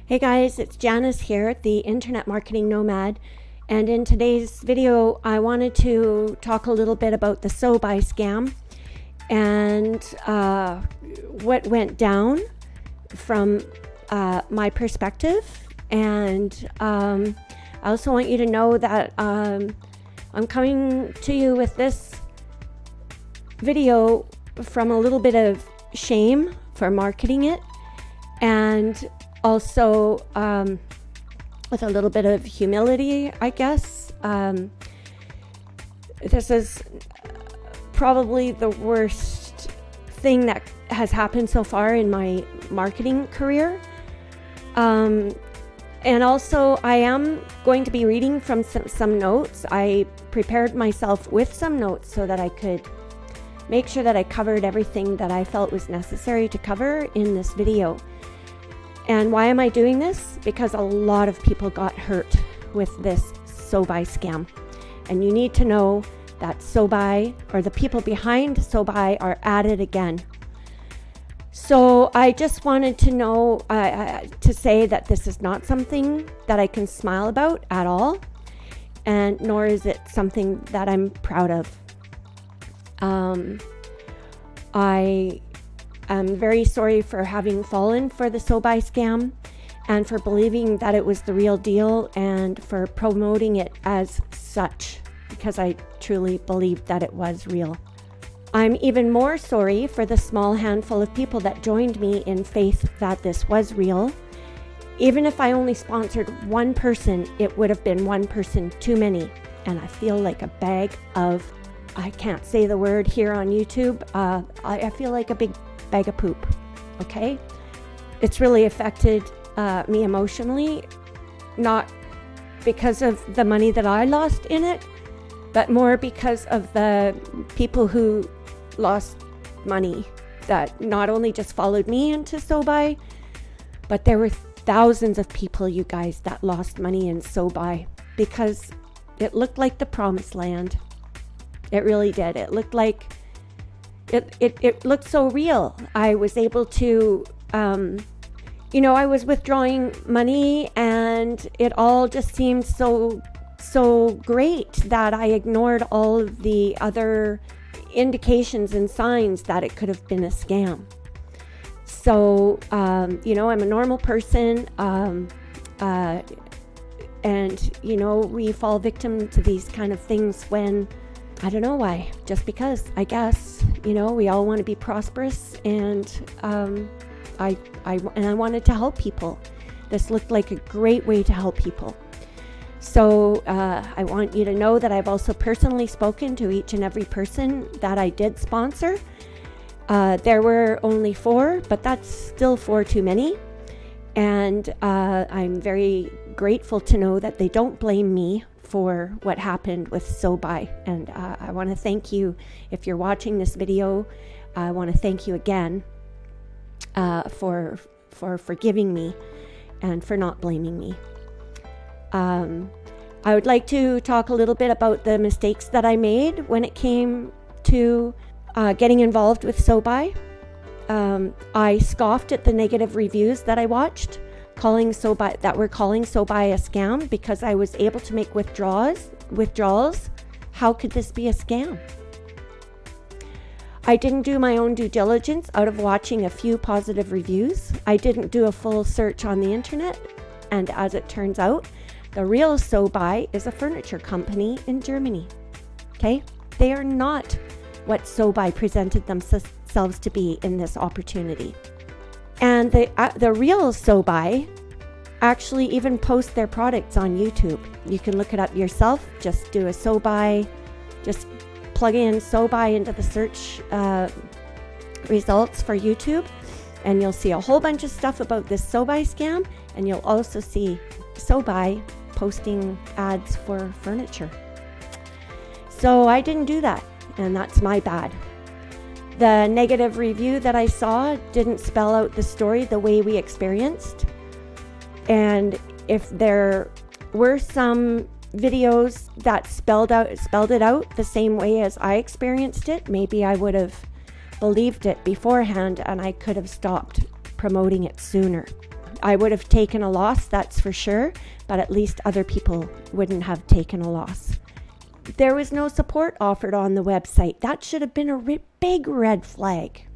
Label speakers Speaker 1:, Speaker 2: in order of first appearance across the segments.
Speaker 1: Hey guys, it's Janice here, the Internet Marketing Nomad, and in today's video I wanted to talk a little bit about the Sobuy scam and what went down from my perspective. And I also want you to know that I'm coming to you with this video from a little bit of shame for marketing it, and also with a little bit of humility, I guess. This is probably the worst thing that has happened so far in my marketing career. And also, I am going to be reading from some notes. I prepared myself with some notes so that I could make sure that I covered everything that I felt was necessary to cover in this video. And why am I doing this? Because a lot of people got hurt with this Sobuy scam. And you need to know that Sobuy, or the people behind Sobuy, are at it again. So I just wanted to know, to say that this is not something that I can smile about at all, and nor is it something that I'm proud of. I'm very sorry for having fallen for the Sobuy scam and for believing that it was the real deal and for promoting it as such, because I truly believed that it was real. I'm even more sorry for the small handful of people that joined me in faith that this was real. Even if I only sponsored one person, it would have been one person too many. And I feel like a bag of, I can't say the word here on YouTube, I feel like a big bag of poop, okay? It's really affected me emotionally, not because of the money that I lost in it, but more because of the people who lost money that not only just followed me into Sobuy, but there were thousands of people, you guys, that lost money in Sobuy because it looked like the promised land. It really did. It looked like it looked so real. I was able to, I was withdrawing money and it all just seemed so great that I ignored all of the other indications and signs that it could have been a scam. So, I'm a normal person, and, we fall victim to these kind of things when, I don't know why, just because, I guess, we all want to be prosperous, and I wanted to help people. This looked like a great way to help people. So I want you to know that I've also personally spoken to each and every person that I did sponsor. There were only 4, but that's still 4 too many. And I'm very grateful to know that they don't blame me for what happened with Sobuy. And I want to thank you. If you're watching this video, I want to thank you again for forgiving me and for not blaming me. I would like to talk a little bit about the mistakes that I made when it came to getting involved with Sobuy. I scoffed at the negative reviews that I watched, calling Sobuy a scam because I was able to make withdrawals. How could this be a scam? I didn't do my own due diligence out of watching a few positive reviews. I didn't do a full search on the internet, and as it turns out, the real Sobuy is a furniture company in Germany. Okay? They are not what Sobuy presented themselves to be in this opportunity. And the real Sobuy actually even post their products on YouTube. You can look it up yourself. Just do a Sobuy, just plug in Sobuy into the search results for YouTube, and you'll see a whole bunch of stuff about this Sobuy scam, and you'll also see Sobuy posting ads for furniture. So I didn't do that, and that's my bad. The negative review that I saw didn't spell out the story the way we experienced. And if there were some videos that spelled it out the same way as I experienced it, maybe I would have believed it beforehand and I could have stopped promoting it sooner. I would have taken a loss, that's for sure, but at least other people wouldn't have taken a loss. There was no support offered on the website. That should have been a big red flag.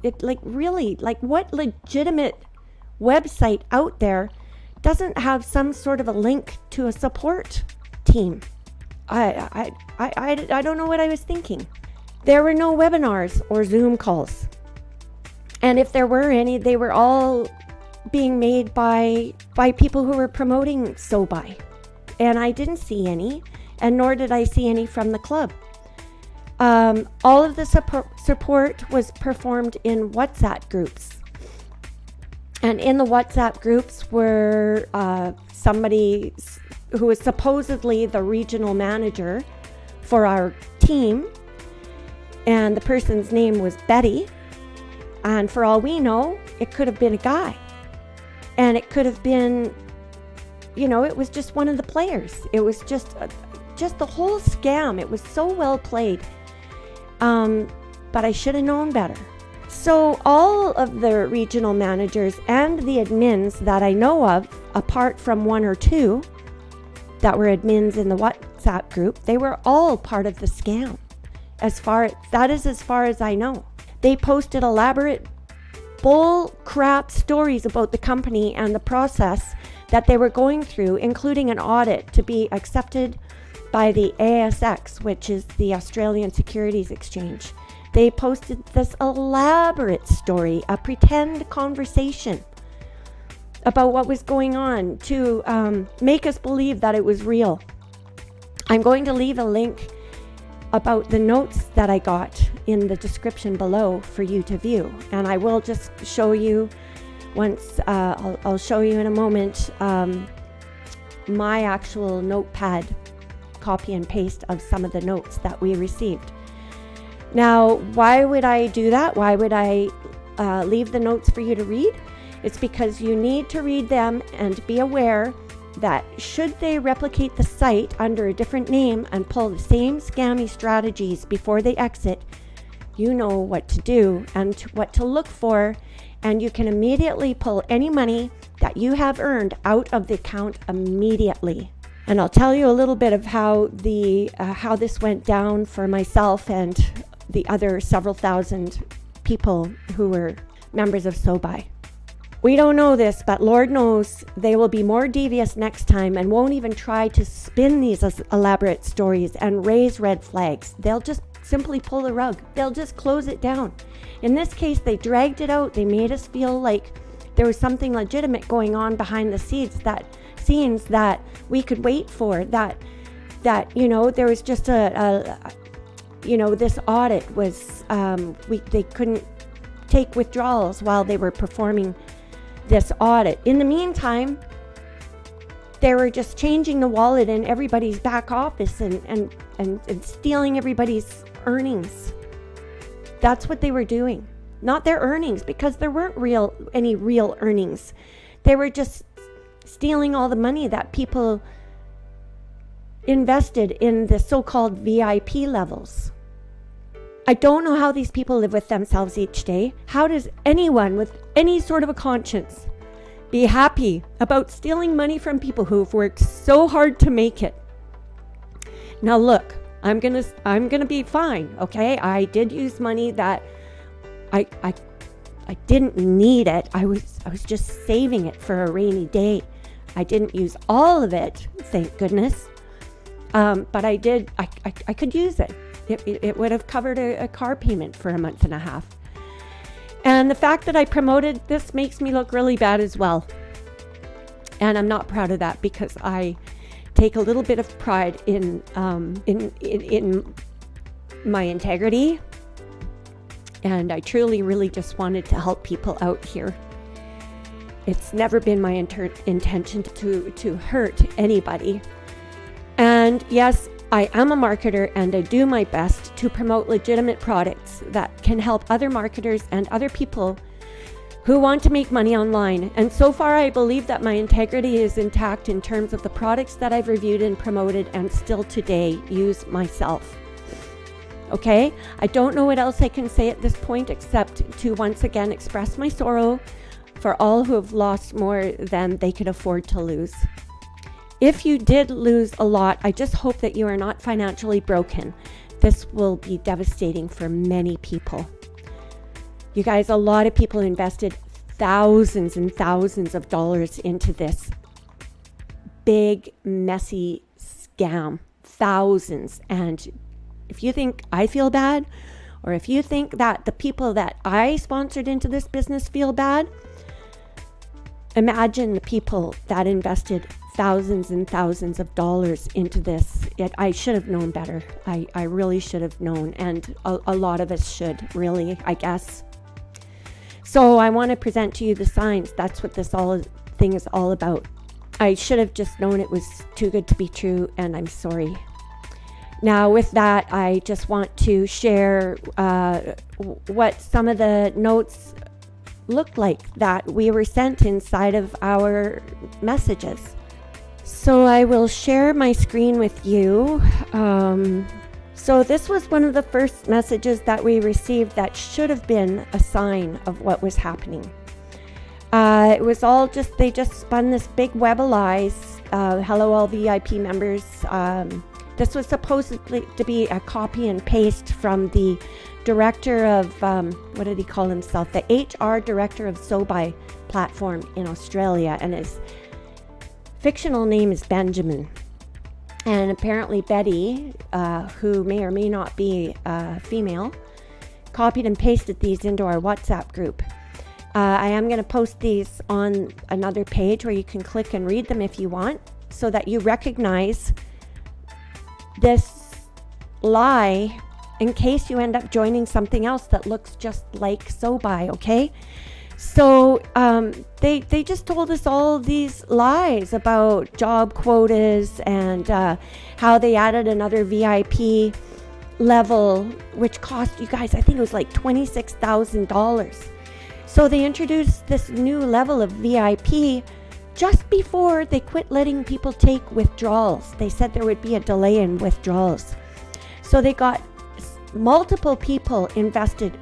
Speaker 1: What legitimate website out there doesn't have some sort of a link to a support team? I don't know what I was thinking. There were no webinars or Zoom calls. And if there were any, they were all being made by people who were promoting Sobai. And I didn't see any, and nor did I see any from the club. All of the support was performed in WhatsApp groups. And in the WhatsApp groups were somebody who was supposedly the regional manager for our team. And the person's name was Betty. And for all we know, it could have been a guy. And it could have been, it was just one of the players. It was just the whole scam. It was so well played. But I should have known better. So all of the regional managers and the admins that I know of, apart from one or two that were admins in the WhatsApp group, they were all part of the scam. As far as I know. They posted elaborate bull crap stories about the company and the process that they were going through, including an audit to be accepted by the ASX, which is the Australian Securities Exchange. They posted this elaborate story, a pretend conversation about what was going on to make us believe that it was real. I'm going to leave a link about the notes that I got in the description below for you to view. And I will just show you once, I'll show you in a moment my actual notepad copy and paste of some of the notes that we received. Now, why would I do that? Why would I leave the notes for you to read? It's because you need to read them and be aware that should they replicate the site under a different name and pull the same scammy strategies before they exit, you know what to do and what to look for, and you can immediately pull any money that you have earned out of the account immediately. And I'll tell you a little bit of how this went down for myself and the other several thousand people who were members of Sobai. We don't know this, but Lord knows they will be more devious next time and won't even try to spin these elaborate stories and raise red flags. They'll just simply pull the rug. They'll just close it down. In this case, they dragged it out. They made us feel like there was something legitimate going on behind the scenes that we could wait for, that there was just this audit was, they couldn't take withdrawals while they were performing this audit. In the meantime, they were just changing the wallet in everybody's back office and stealing everybody's earnings. That's what they were doing. Not their earnings, because there weren't any real earnings. They were just stealing all the money that people invested in the so-called VIP levels. I don't know how these people live with themselves each day. How does anyone with any sort of a conscience be happy about stealing money from people who've worked so hard to make it? Now look, I'm gonna be fine, okay? I did use money that I didn't need it. I was just saving it for a rainy day. I didn't use all of it, thank goodness. But I did. I could use it. It would have covered a car payment for a month and a half. And the fact that I promoted this makes me look really bad as well. And I'm not proud of that, because I take a little bit of pride in my integrity. And I truly, really just wanted to help people out here. It's never been my intention to hurt anybody. And yes, I am a marketer, and I do my best to promote legitimate products that can help other marketers and other people who want to make money online. And so far, I believe that my integrity is intact in terms of the products that I've reviewed and promoted and still today use myself. Okay? I don't know what else I can say at this point except to once again express my sorrow for all who have lost more than they could afford to lose. If you did lose a lot, I just hope that you are not financially broken. This will be devastating for many people. You guys, a lot of people invested thousands and thousands of dollars into this big, messy scam. Thousands. And if you think I feel bad, or if you think that the people that I sponsored into this business feel bad, imagine the people that invested thousands and thousands of dollars into this. I should have known better. I really should have known. And a lot of us should, really, I guess. So I want to present to you the signs. That's what this thing is all about. I should have just known it was too good to be true, and I'm sorry. Now, with that, I just want to share what some of the notes looked like that we were sent inside of our messages. So I will share my screen with you. So this was one of the first messages that we received that should have been a sign of what was happening. It was all they just spun this big web of lies. Hello, all VIP members. This was supposedly to be a copy and paste from the director of, what did he call himself? The HR director of Sobai platform in Australia. And his fictional name is Benjamin. And apparently Betty, who may or may not be female, copied and pasted these into our WhatsApp group. I am going to post these on another page where you can click and read them if you want, so that you recognize this lie in case you end up joining something else that looks just like Sobai, okay? So they just told us all these lies about job quotas and how they added another VIP level, which cost you guys, I think it was like $26,000. So they introduced this new level of VIP just before they quit letting people take withdrawals. They said there would be a delay in withdrawals. So they got multiple people invested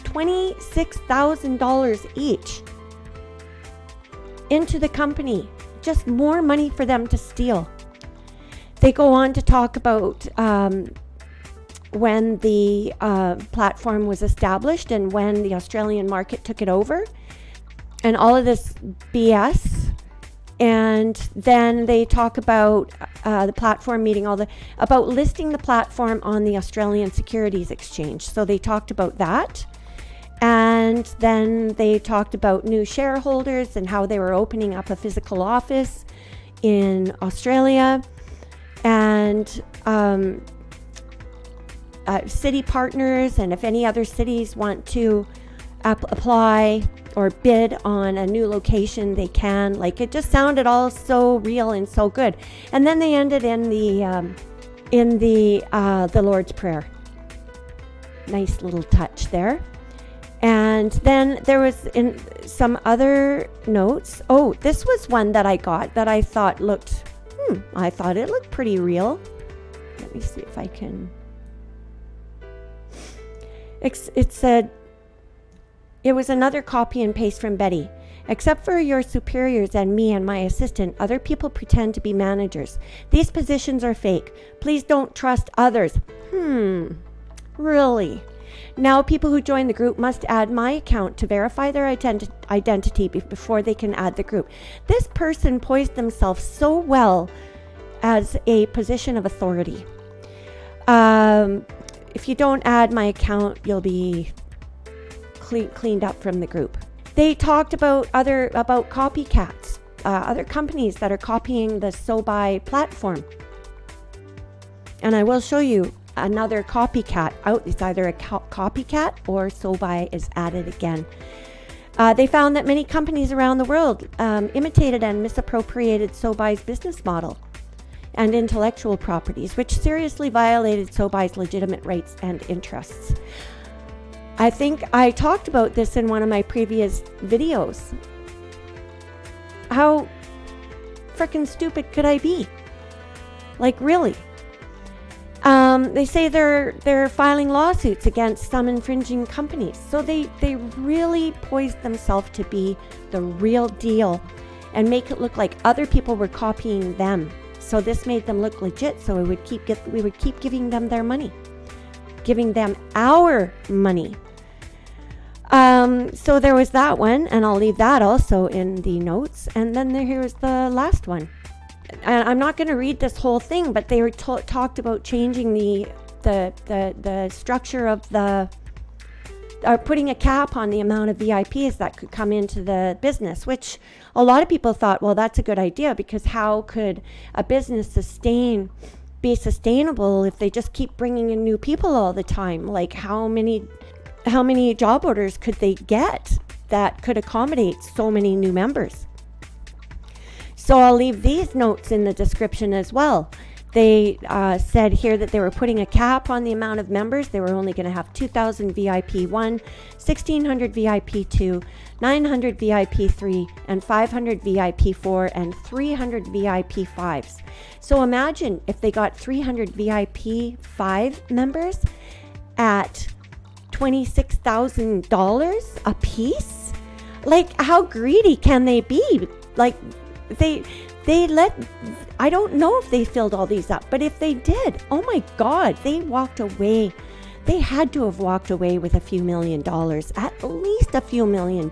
Speaker 1: $26,000 each into the company. Just more money for them to steal. They go on to talk about when the platform was established and when the Australian market took it over and all of this BS. And then they talk about the platform meeting about listing the platform on the Australian Securities Exchange. So they talked about that. And then they talked about new shareholders and how they were opening up a physical office in Australia. And city partners, and if any other cities want to apply or bid on a new location, they can. Like, it just sounded all so real and so good. And then they ended in the Lord's Prayer. Nice little touch there. And then there was in some other notes. Oh, this was one that I got that I thought looked, I thought it looked pretty real. Let me see if I can. It said, it was another copy and paste from Betty. Except for your superiors and me and my assistant, other people pretend to be managers. These positions are fake. Please don't trust others. Really? Now people who join the group must add my account to verify their identity before they can add the group. This person poised themselves so well as a position of authority. If you don't add my account, you'll be cleaned up from the group. They talked about copycats, other companies that are copying the Sobai platform. And I will show you another copycat out. It's either a copycat or Sobai is added again. They found that many companies around the world imitated and misappropriated Sobai's business model and intellectual properties, which seriously violated Sobai's legitimate rights and interests. I think I talked about this in one of my previous videos. How frickin' stupid could I be? Like, really? They say they're filing lawsuits against some infringing companies. So they really poised themselves to be the real deal and make it look like other people were copying them. So this made them look legit. So we would keep giving them their money, giving them our money. So there was that one, and I'll leave that also in the notes. And then here's the last one. And I'm not going to read this whole thing, but they were talked about changing the structure of putting a cap on the amount of VIPs that could come into the business, which a lot of people thought, well, that's a good idea, because how could a business be sustainable if they just keep bringing in new people all the time? Like how many job orders could they get that could accommodate so many new members? So I'll leave these notes in the description as well. They said here that they were putting a cap on the amount of members. They were only going to have 2,000 VIP 1, 1,600 VIP 2, 900 VIP 3, and 500 VIP 4, and 300 VIP 5s. So imagine if they got 300 VIP 5 members at $26,000 a piece. Like, how greedy can they be? Like, they I don't know if they filled all these up, but if they did, oh my God, they walked away. They had to have walked away with a few $1 million, at least a few $1 million.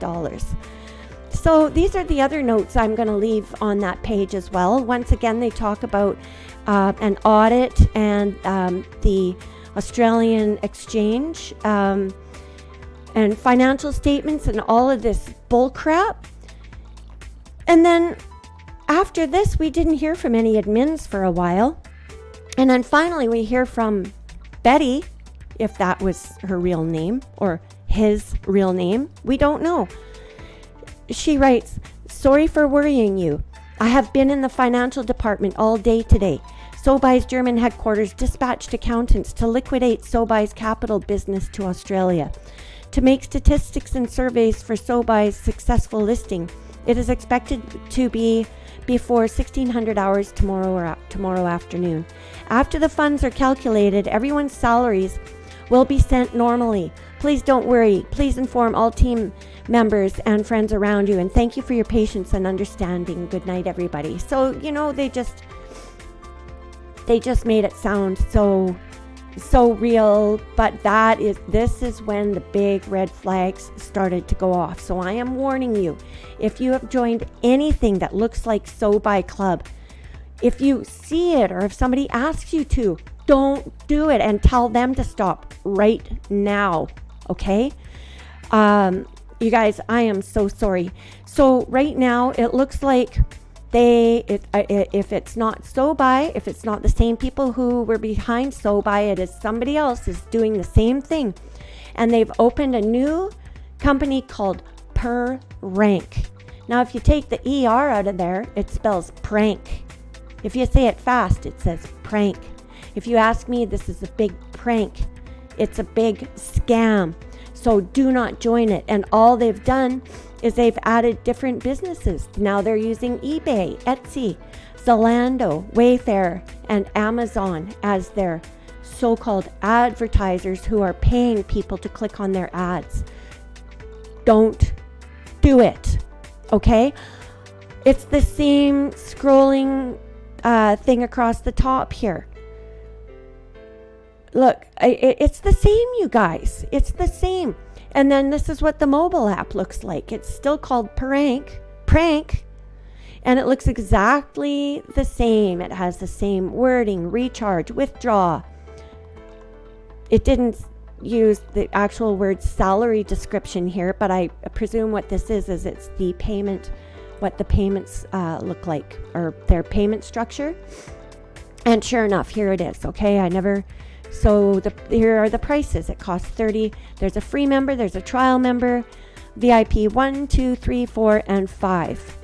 Speaker 1: So these are the other notes I'm going to leave on that page as well. Once again, they talk about an audit and the Australian exchange and financial statements and all of this bull crap. And then after this, we didn't hear from any admins for a while. And then finally we hear from Betty, if that was her real name or his real name. We don't know. She writes, "Sorry for worrying you. I have been in the financial department all day today. Sobai's German headquarters dispatched accountants to liquidate Sobai's capital business to Australia. To make statistics and surveys for Sobai's successful listing, it is expected to be before 1600 hours tomorrow afternoon. After the funds are calculated, everyone's salaries will be sent normally. Please don't worry. Please inform all team members and friends around you, and thank you for your patience and understanding. Good night, everybody." So, they just made it sound so real, but this is when the big red flags started to go off. So I am warning you, if you have joined anything that looks like Sobai Club, if you see it or if somebody asks you to, don't do it, and tell them to stop right now. Okay? You guys, I am so sorry. So right now it looks like if it's not Sobai, if it's not the same people who were behind Sobai, it is somebody else is doing the same thing. And they've opened a new company called PerRank. Now, if you take the ER out of there, it spells prank. If you say it fast, it says prank. If you ask me, this is a big prank. It's a big scam. So do not join it. And all they've done is they've added different businesses. Now they're using eBay, Etsy, Zalando, Wayfair, and Amazon as their so-called advertisers who are paying people to click on their ads. Don't do it, okay? It's the same scrolling thing across the top here. Look, it's the same, you guys. It's the same. And then this is what the mobile app looks like. It's still called prank, and it looks exactly the same. It has the same wording, recharge, withdraw. It didn't use the actual word salary description here, but I presume what this is it's the payment, what the payments look like, or their payment structure. And sure enough, here it is. Okay, here are the prices. It costs $30. There's a free member, there's a trial member, VIP 1, 2, 3, 4, and 5.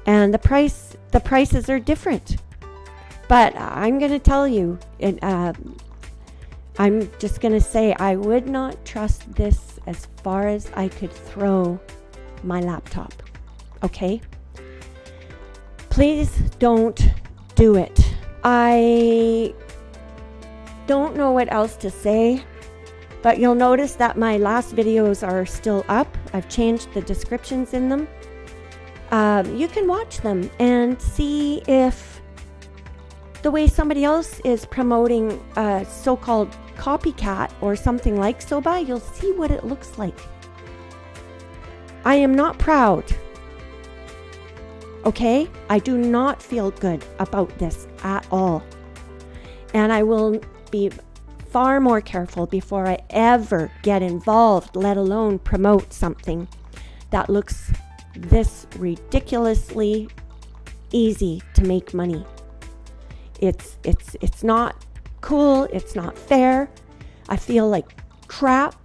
Speaker 1: And the prices are different. But I'm going to tell you, I'm just going to say I would not trust this as far as I could throw my laptop. Okay? Please don't do it. don't know what else to say, but you'll notice that my last videos are still up. I've changed the descriptions in them. You can watch them and see if the way somebody else is promoting a so-called copycat or something like Sobai, you'll see what it looks like. I am not proud. Okay? I do not feel good about this at all. And I will be far more careful before I ever get involved, let alone promote something that looks this ridiculously easy to make money. It's not cool. It's not fair. I feel like crap.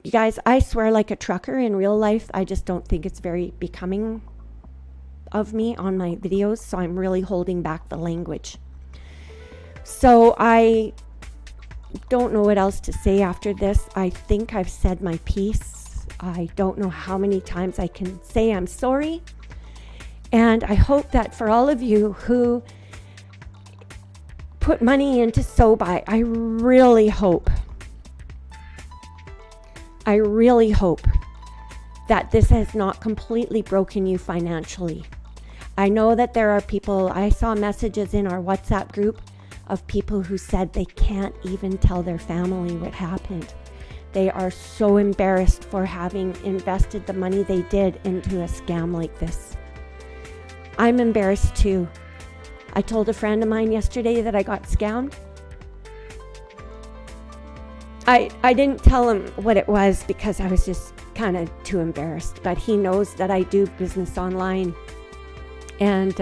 Speaker 1: You guys, I swear like a trucker in real life. I just don't think it's very becoming of me on my videos, so I'm really holding back the language. So I don't know what else to say after this. I think I've said my piece. I don't know how many times I can say I'm sorry. And I hope that for all of you who put money into Sobai, I really hope that this has not completely broken you financially. I know that there are people, I saw messages in our WhatsApp group of people who said they can't even tell their family what happened. They are so embarrassed for having invested the money they did into a scam like this. I'm embarrassed too. I told a friend of mine yesterday that I got scammed. I didn't tell him what it was because I was just kind of too embarrassed, but he knows that I do business online. And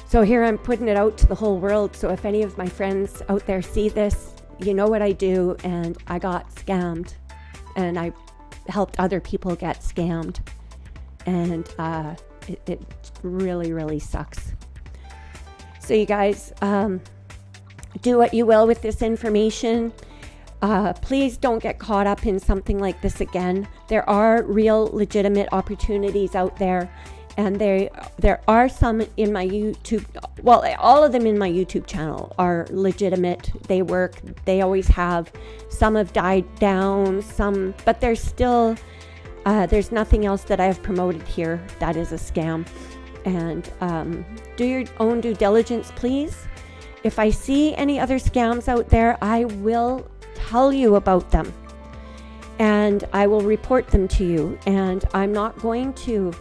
Speaker 1: so here I'm putting it out to the whole world. So if any of my friends out there see this, you know what I do, and I got scammed, and I helped other people get scammed, and it really, really sucks. So you guys, do what you will with this information. Please don't get caught up in something like this again. There are real legitimate opportunities out there, and there are some in my YouTube, well, all of them in my YouTube channel are legitimate. They work, they always have. Some have died down, but there's still, there's nothing else that I have promoted here that is a scam. And do your own due diligence, please. If I see any other scams out there, I will tell you about them, and I will report them to you. And I'm not going to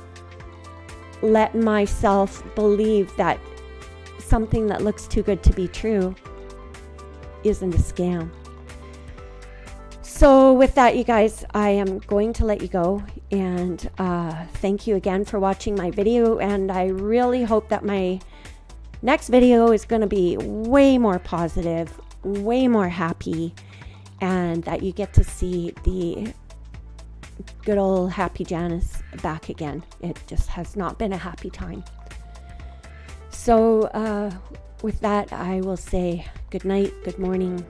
Speaker 1: let myself believe that something that looks too good to be true isn't a scam. So with that, you guys, I am going to let you go, and thank you again for watching my video, and I really hope that my next video is going to be way more positive, way more happy, and that you get to see the good old happy Janice back again. It just has not been a happy time. So with that, I will say good night, good morning,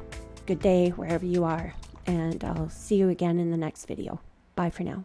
Speaker 1: good day, wherever you are, and I'll see you again in the next video. Bye for now.